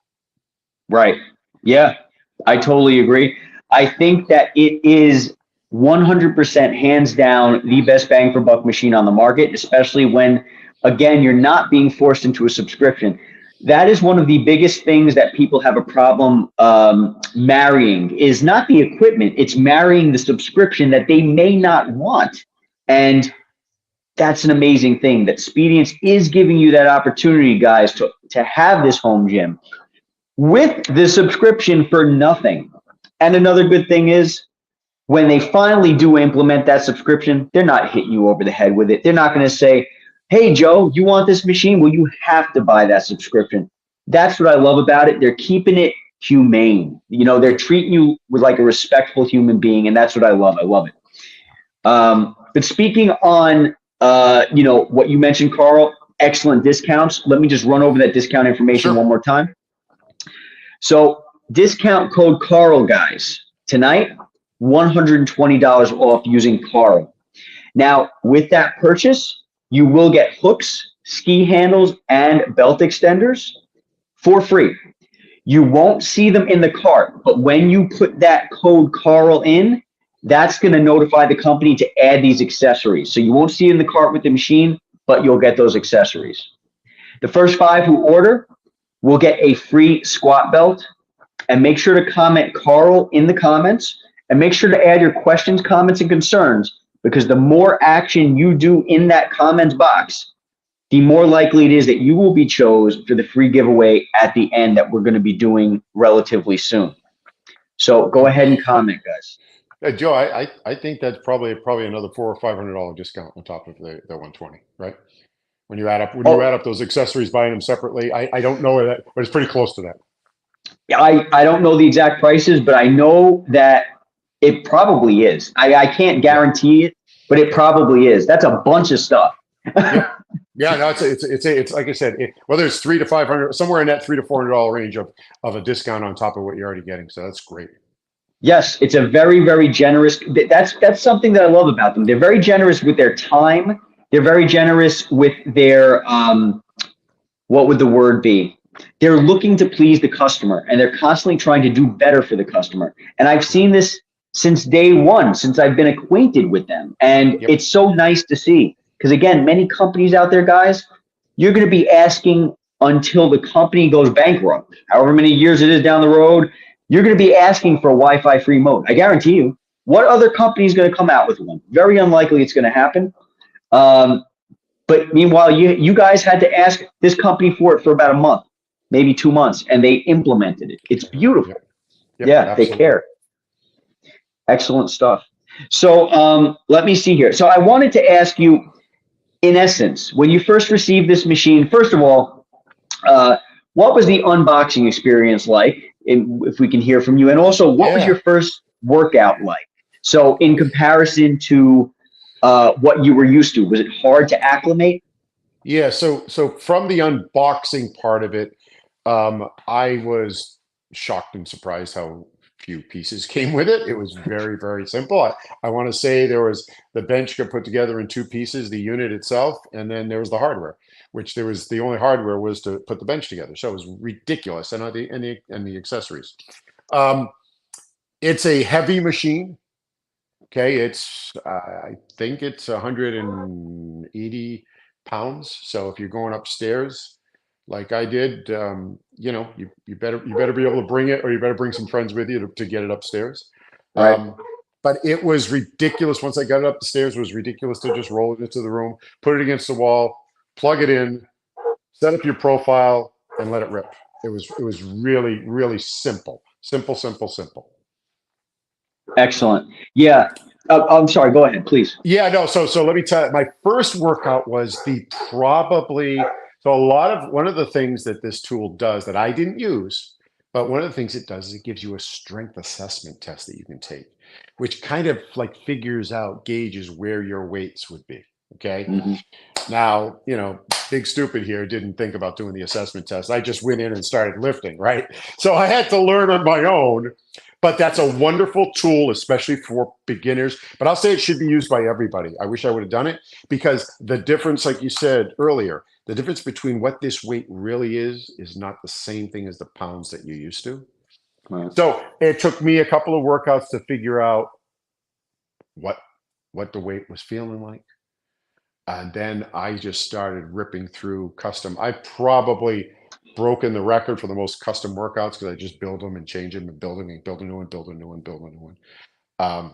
Right. Yeah, I totally agree. I think that it is 100% hands down the best bang for buck machine on the market, especially when, again, you're not being forced into a subscription. That is one of the biggest things that people have a problem marrying, is not the equipment, it's marrying the subscription that they may not want. And that's an amazing thing that Speediance is giving you that opportunity, guys, to have this home gym with the subscription for nothing. And another good thing is, when they finally do implement that subscription, they're not hitting you over the head with it. They're not going to say, hey, Joe, you want this machine? Well, you have to buy that subscription. That's what I love about it. They're keeping it humane. You know, they're treating you with like a respectful human being, and that's what I love. I love it. But speaking on, you know, what you mentioned, Carl, excellent discounts. Let me just run over that discount information one more time. So discount code Carl, guys, tonight, $120 off using Carl. Now, with that purchase, you will get hooks, ski handles, and belt extenders for free. You won't see them in the cart, but when you put that code Carl in, that's going to notify the company to add these accessories. So you won't see it in the cart with the machine, but you'll get those accessories. The first 5 who order will get a free squat belt. And make sure to comment Carl in the comments, and make sure to add your questions, comments, and concerns, because the more action you do in that comments box, the more likely it is that you will be chosen for the free giveaway at the end that we're going to be doing relatively soon. So go ahead and comment, guys. Joe, I think that's probably another $400 or $500 discount on top of the 120, right? When you add up those accessories, buying them separately, I don't know that, but it's pretty close to that. I don't know the exact prices, but I know that it probably is. I can't guarantee it, but it probably is. That's a bunch of stuff. Yeah, no, it's like I said, whether it's $300 to $500, somewhere in that $300 to $400 range of a discount on top of what you're already getting. So that's great. Yes, it's a very, very generous. That's something that I love about them. They're very generous with their time. They're very generous with their what would the word be? they're looking to please the customer, and they're constantly trying to do better for the customer. And I've seen this since day one, since I've been acquainted with them. And Yep. it's so nice to see, because again, many companies out there, guys, you're going to be asking until the company goes bankrupt, however many years it is down the road, you're going to be asking for a Wi-Fi free mode. I guarantee you. What other company is going to come out with one? Very unlikely it's going to happen. But meanwhile, you guys had to ask this company for it for about a month, maybe 2 months, and they implemented it. It's beautiful. Yep, Yeah, absolutely. they care. Excellent stuff. So let me see here. So I wanted to ask you, in essence, when you first received this machine, first of all, what was the unboxing experience like, if we can hear from you? And also, what was your first workout like? So in comparison to what you were used to, was it hard to acclimate? Yeah, so from the unboxing part of it, I was shocked and surprised how few pieces came with it. It was very, very simple. I want to say there was the bench got put together in 2 pieces, the unit itself, and then there was the hardware, which there was the only hardware was to put the bench together. So it was ridiculous, and the accessories. It's a heavy machine. Okay, it's I think it's 180 pounds. So if you're going upstairs, like I did, you know, you better be able to bring it, or you better bring some friends with you to get it upstairs. Right. But it was ridiculous. Once I got it up the stairs, it was ridiculous to just roll it into the room, put it against the wall, plug it in, set up your profile, and let it rip. It was really, really simple. Simple. Excellent. Yeah. I'm sorry. Go ahead, please. Yeah, no. So let me tell you, my first workout was one of the things that this tool does that I didn't use, but one of the things it does is it gives you a strength assessment test that you can take, which kind of like gauges where your weights would be. Okay. Mm-hmm. Now, you know, big stupid here didn't think about doing the assessment test. I just went in and started lifting, right? So I had to learn on my own. But that's a wonderful tool, especially for beginners. But I'll say it should be used by everybody. I wish I would have done it, because the difference, like you said earlier, the difference between what this weight really is not the same thing as the pounds that you're used to. Right. So it took me a couple of workouts to figure out what the weight was feeling like. And then I just started ripping through custom. I probably broken the record for the most custom workouts, because I just build them and change them and build a new one.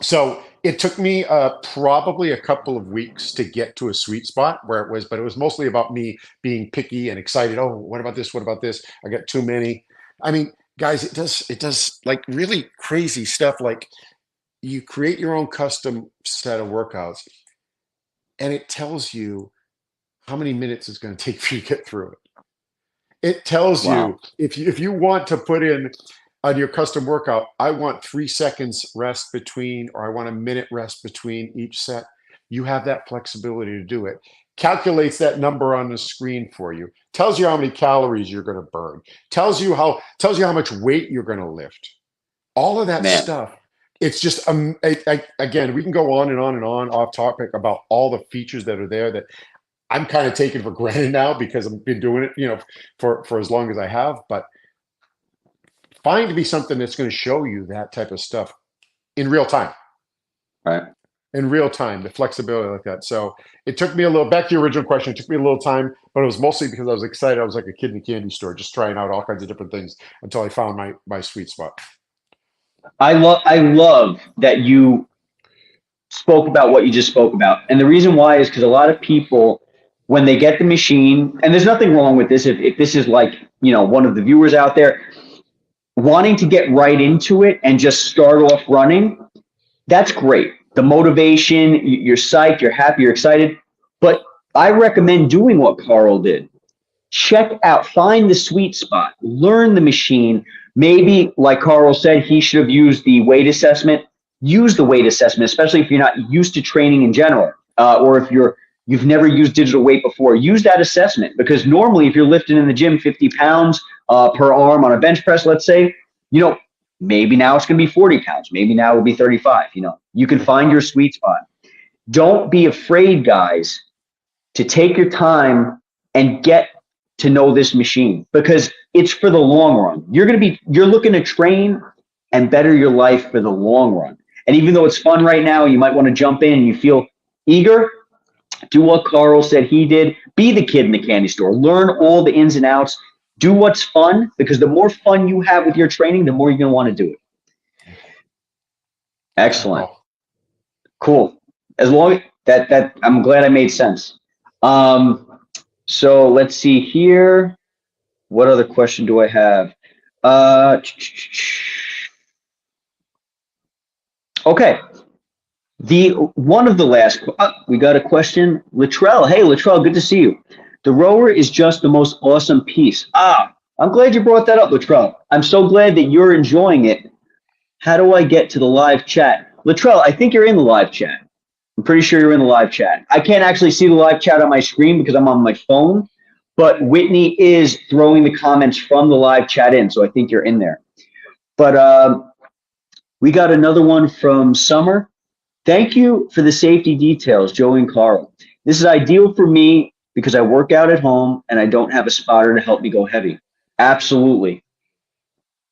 So it took me probably a couple of weeks to get to a sweet spot where it was, but it was mostly about me being picky and excited. Oh, what about this? What about this? I got too many. I mean, guys, it does like really crazy stuff. Like, you create your own custom set of workouts, and it tells you how many minutes it's going to take for you to get through it. It tells you if you want to put in on your custom workout, I want 3 seconds rest between, or I want a minute rest between each set. You have that flexibility to do it. Calculates that number on the screen for you. Tells you how many calories you're going to burn. Tells you how much weight you're going to lift. All of that stuff. It's just again, we can go on and on and on off topic about all the features that are there that I'm kind of taking for granted now, because I've been doing it, you know, for as long as I have. But find to be something that's going to show you that type of stuff in real time. Right. In real time, the flexibility like that. So it took me a little, back to your original question, it took me a little time, but it was mostly because I was excited. I was like a kid in a candy store, just trying out all kinds of different things until I found my sweet spot. I love that you spoke about what you just spoke about. And the reason why is because a lot of people, when they get the machine, and there's nothing wrong with this, if this is like, you know, one of the viewers out there wanting to get right into it and just start off running, that's great. The motivation, you're psyched, you're happy, you're excited. But I recommend doing what Carl did. Check out, find the sweet spot, learn the machine. Maybe, like Carl said, he should have used the weight assessment. Use the weight assessment, especially if you're not used to training in general, or if you've never used digital weight before. Use that assessment, because normally if you're lifting in the gym 50 pounds per arm on a bench press, let's say, you know, maybe now it's going to be 40 pounds. Maybe now it will be 35. You know, you can find your sweet spot. Don't be afraid, guys, to take your time and get to know this machine because it's for the long run. You're looking to train and better your life for the long run. And even though it's fun right now, you might want to jump in and you feel eager, do what Carl said he did. Be the kid in the candy store. Learn all the ins and outs. Do what's fun because the more fun you have with your training, the more you're going to want to do it. Excellent. Cool. As long that I'm glad I made sense. So let's see here. What other question do I have? Okay. One of the last, we got a question. Latrell. Hey, Latrell, good to see you. The rower is just the most awesome piece. I'm glad you brought that up, Latrell. I'm so glad that you're enjoying it. How do I get to the live chat? Latrell, I think you're in the live chat. I'm pretty sure you're in the live chat. I can't actually see the live chat on my screen because I'm on my phone, but Whitney is throwing the comments from the live chat in, so I think you're in there. But we got another one from Summer. Thank you for the safety details, Joey and Carl. This is ideal for me because I work out at home and I don't have a spotter to help me go heavy. Absolutely.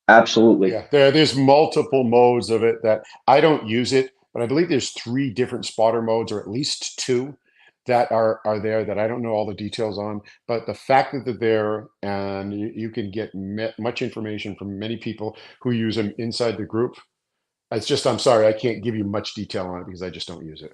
Absolutely. Yeah, there's multiple modes of it that I don't use it, but I believe there's 3 different spotter modes, or at least 2 that are there that I don't know all the details on. But the fact that they're there and you can get much information from many people who use them inside the group. It's just, I'm sorry, I can't give you much detail on it because I just don't use it.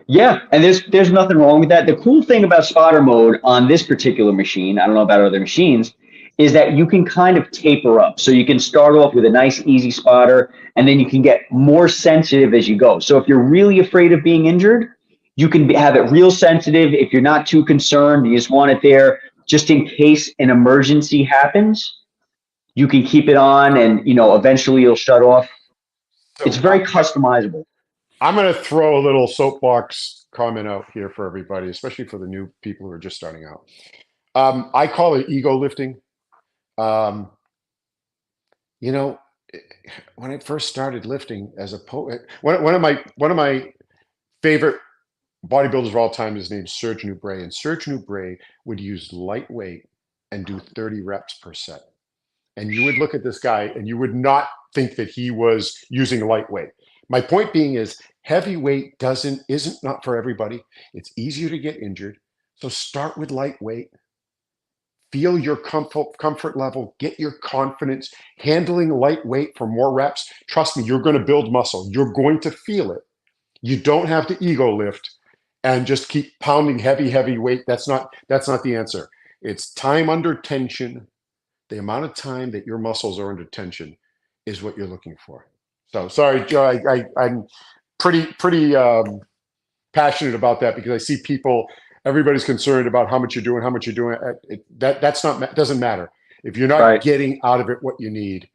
Yeah, and there's nothing wrong with that. The cool thing about spotter mode on this particular machine, I don't know about other machines, is that you can kind of taper up. So you can start off with a nice, easy spotter, and then you can get more sensitive as you go. So if you're really afraid of being injured, you can have it real sensitive. If you're not too concerned, you just want it there just in case an emergency happens, you can keep it on and, eventually you'll shut off. So it's very customizable. I'm going to throw a little soapbox comment out here for everybody, especially for the new people who are just starting out. I call it ego lifting. When I first started lifting as a poet, one of my favorite bodybuilders of all time, his name's Serge Nubret, and Serge Nubret would use lightweight and do 30 reps per set. And you would look at this guy and you would not think that he was using lightweight. My point being is heavyweight isn't not for everybody. It's easier to get injured. So start with lightweight. Feel your comfort level, get your confidence, handling lightweight for more reps. Trust me, you're going to build muscle. You're going to feel it. You don't have to ego lift and just keep pounding heavy weight. That's not the answer. It's time under tension. The amount of time that your muscles are under tension is what you're looking for. So sorry, Joe, I'm pretty passionate about that because I see people, everybody's concerned about how much you're doing. That doesn't matter if you're not getting out of it what you need.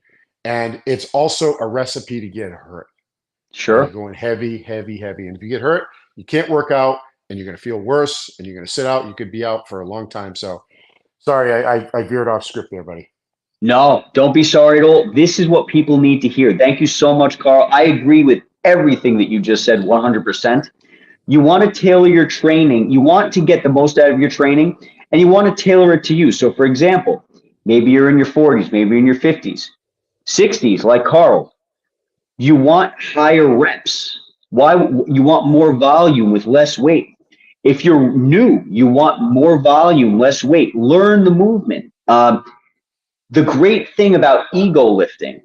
And it's also a recipe to get hurt. Sure. You're going heavy. And if you get hurt, you can't work out and you're going to feel worse and you're going to sit out. You could be out for a long time. So sorry, I veered off script there, buddy. No, don't be sorry at all. This is what people need to hear. Thank you so much, Carl. I agree with everything that you just said 100%. You want to tailor your training. You want to get the most out of your training, and you want to tailor it to you. So, for example, maybe you're in your 40s, maybe you're in your 50s, 60s, like Carl. You want higher reps. Why? You want more volume with less weight. If you're new, you want more volume, less weight. Learn the movement. The great thing about ego lifting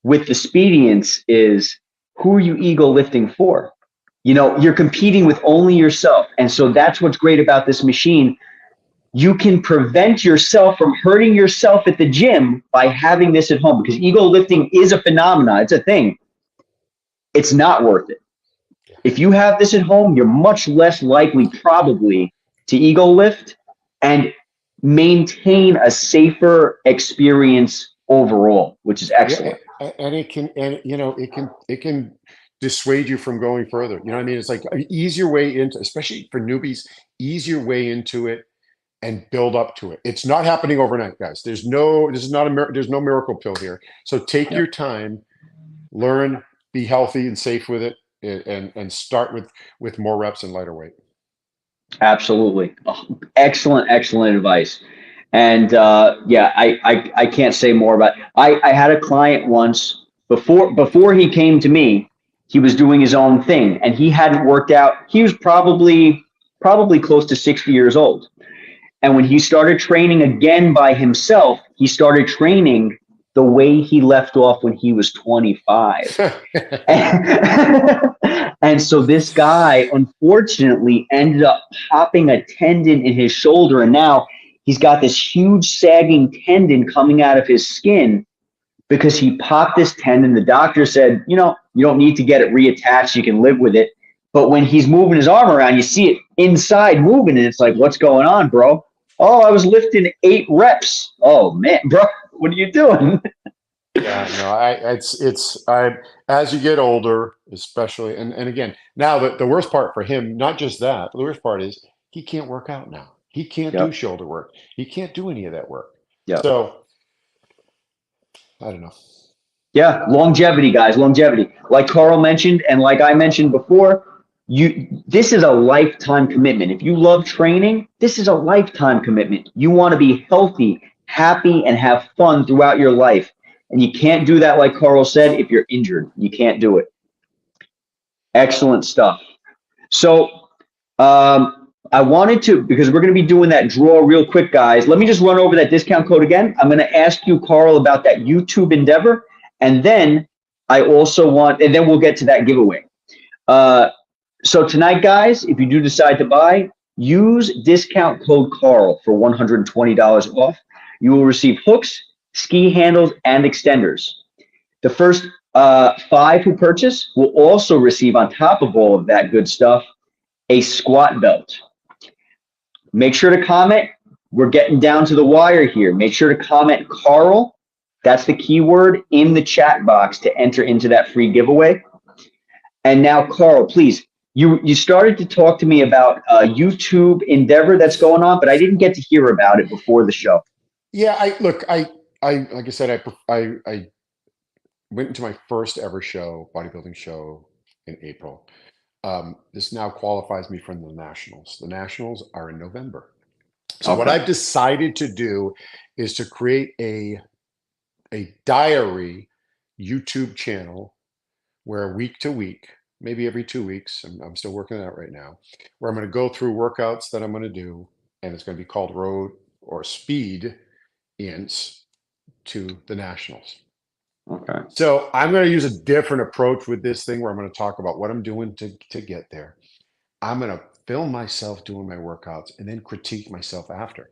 with the Speediance is who are you ego lifting for? You're competing with only yourself. And so that's what's great about this machine. You can prevent yourself from hurting yourself at the gym by having this at home because ego lifting is a phenomenon. It's a thing. It's not worth it. If you have this at home, you're much less likely probably to ego lift and maintain a safer experience overall, which is excellent. Yeah, and it can dissuade you from going further. You know what I mean? It's like an easier way into, especially for newbies, easier way into it and build up to it. It's not happening overnight, guys. There's no miracle pill here. So take your time, learn, be healthy and safe with it, and start with more reps and lighter weight. Absolutely. Oh, excellent, excellent advice. And yeah, I can't say more about it. I had a client once before he came to me, he was doing his own thing and he hadn't worked out. He was probably close to 60 years old. And when he started training again by himself, he started training the way he left off when he was 25. And so this guy unfortunately ended up popping a tendon in his shoulder. And now he's got this huge sagging tendon coming out of his skin because he popped this tendon. The doctor said, you know, you don't need to get it reattached. You can live with it. But when he's moving his arm around, you see it inside moving. And it's like, what's going on, bro? Oh, I was lifting 8 reps. Oh, man, bro, what are you doing? Yeah, no, I as you get older, especially, and again, now the worst part for him, not just that, the worst part is he can't work out now. He can't do Yep. shoulder work. He can't do any of that work. Yep. So I don't know. Yeah, longevity, guys, longevity. Like Carl mentioned, and like I mentioned before, this is a lifetime commitment. If you love training, this is a lifetime commitment. You want to be healthy, happy, and have fun throughout your life. And you can't do that, like Carl said, if you're injured. You can't do it. Excellent stuff. So I wanted to, because we're going to be doing that draw real quick, guys. Let me just run over that discount code again. I'm going to ask you, Carl, about that YouTube endeavor. And then I also want, and then we'll get to that giveaway. So tonight, guys, if you do decide to buy, use discount code Carl for $120 off. You will receive hooks, ski handles, and extenders. The first 5 who purchase will also receive, on top of all of that good stuff, a squat belt. Make sure to comment. We're getting down to the wire here. Make sure to comment Carl. That's the keyword in the chat box to enter into that free giveaway. And now, Carl, please, you started to talk to me about a YouTube endeavor that's going on, but I didn't get to hear about it before the show. Yeah, I like I said, I went into my first ever show, bodybuilding show, in April. This now qualifies me for the nationals. The nationals are in November. So what I've decided to do is to create a diary YouTube channel where week to week, maybe every 2 weeks, I'm still working on that right now, where I'm going to go through workouts that I'm going to do, and it's going to be called Road or SpeeDIance to the nationals. Okay. So I'm going to use a different approach with this thing where I'm going to talk about what I'm doing to get there. I'm going to film myself doing my workouts and then critique myself after.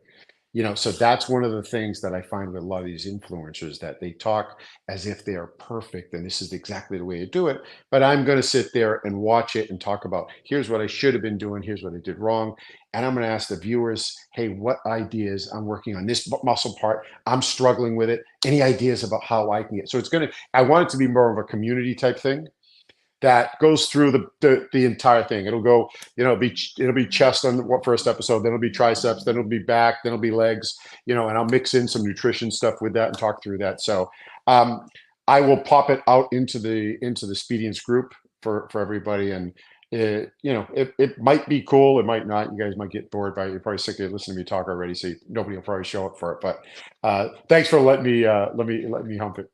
You know, so that's one of the things that I find with a lot of these influencers, that they talk as if they are perfect and this is exactly the way to do it. But I'm going to sit there and watch it and talk about, here's what I should have been doing, here's what I did wrong. And I'm going to ask the viewers, hey, what ideas? I'm working on this muscle part, I'm struggling with it. Any ideas about how I can get? So I want it to be more of a community type thing that goes through the entire thing. It'll go, you know, it'll be chest on the first episode, then it'll be triceps, then it'll be back, then it'll be legs, you know, and I'll mix in some nutrition stuff with that and talk through that. So I will pop it out into the Speediance group for everybody. And you know, it might be cool, it might not. You guys might get bored by it. You're probably sick of listening to me talk already, so nobody will probably show up for it. But thanks for letting me hump it.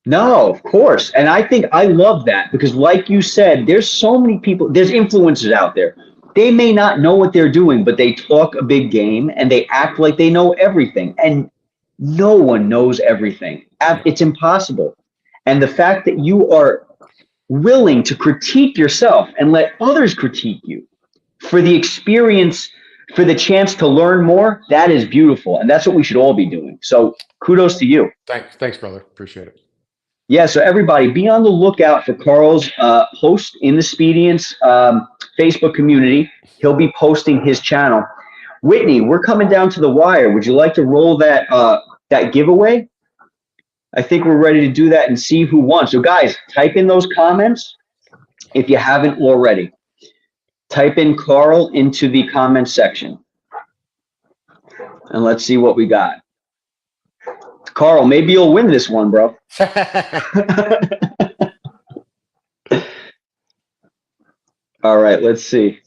No, of course. And I think I love that because, like you said, there's so many people, there's influencers out there. They may not know what they're doing, but they talk a big game and they act like they know everything. And no one knows everything. It's impossible. And the fact that you are willing to critique yourself and let others critique you for the experience, for the chance to learn more, that is beautiful. And that's what we should all be doing. So kudos to you. Thanks, brother. Appreciate it. Yeah, so everybody be on the lookout for Carl's post in the Speediance Facebook community. He'll be posting his channel. Whitney, we're coming down to the wire. Would you like to roll that giveaway? I think we're ready to do that and see who won. So guys, type in those comments if you haven't already. Type in Carl into the comment section. And let's see what we got. Carl, maybe you'll win this one, bro. All right, let's see.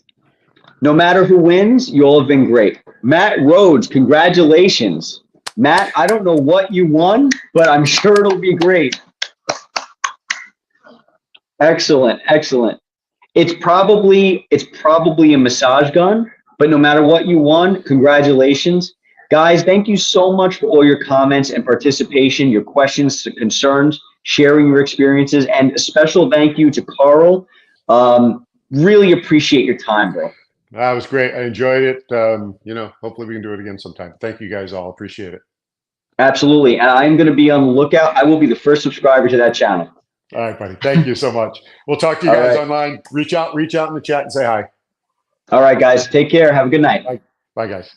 No matter who wins, you all have been great. Matt Rhodes, congratulations. Matt, I don't know what you won, but I'm sure it'll be great. Excellent, excellent. It's probably a massage gun, but no matter what you won, congratulations. Guys, thank you so much for all your comments and participation, your questions, concerns, sharing your experiences, and a special thank you to Carl. Really appreciate your time, bro. That was great. I enjoyed it. You know, hopefully we can do it again sometime. Thank you guys all. Appreciate it. Absolutely. And I'm going to be on the lookout. I will be the first subscriber to that channel. All right, buddy. Thank you so much. We'll talk to you guys online. Reach out in the chat and say hi. All right, guys. Take care. Have a good night. Bye, guys.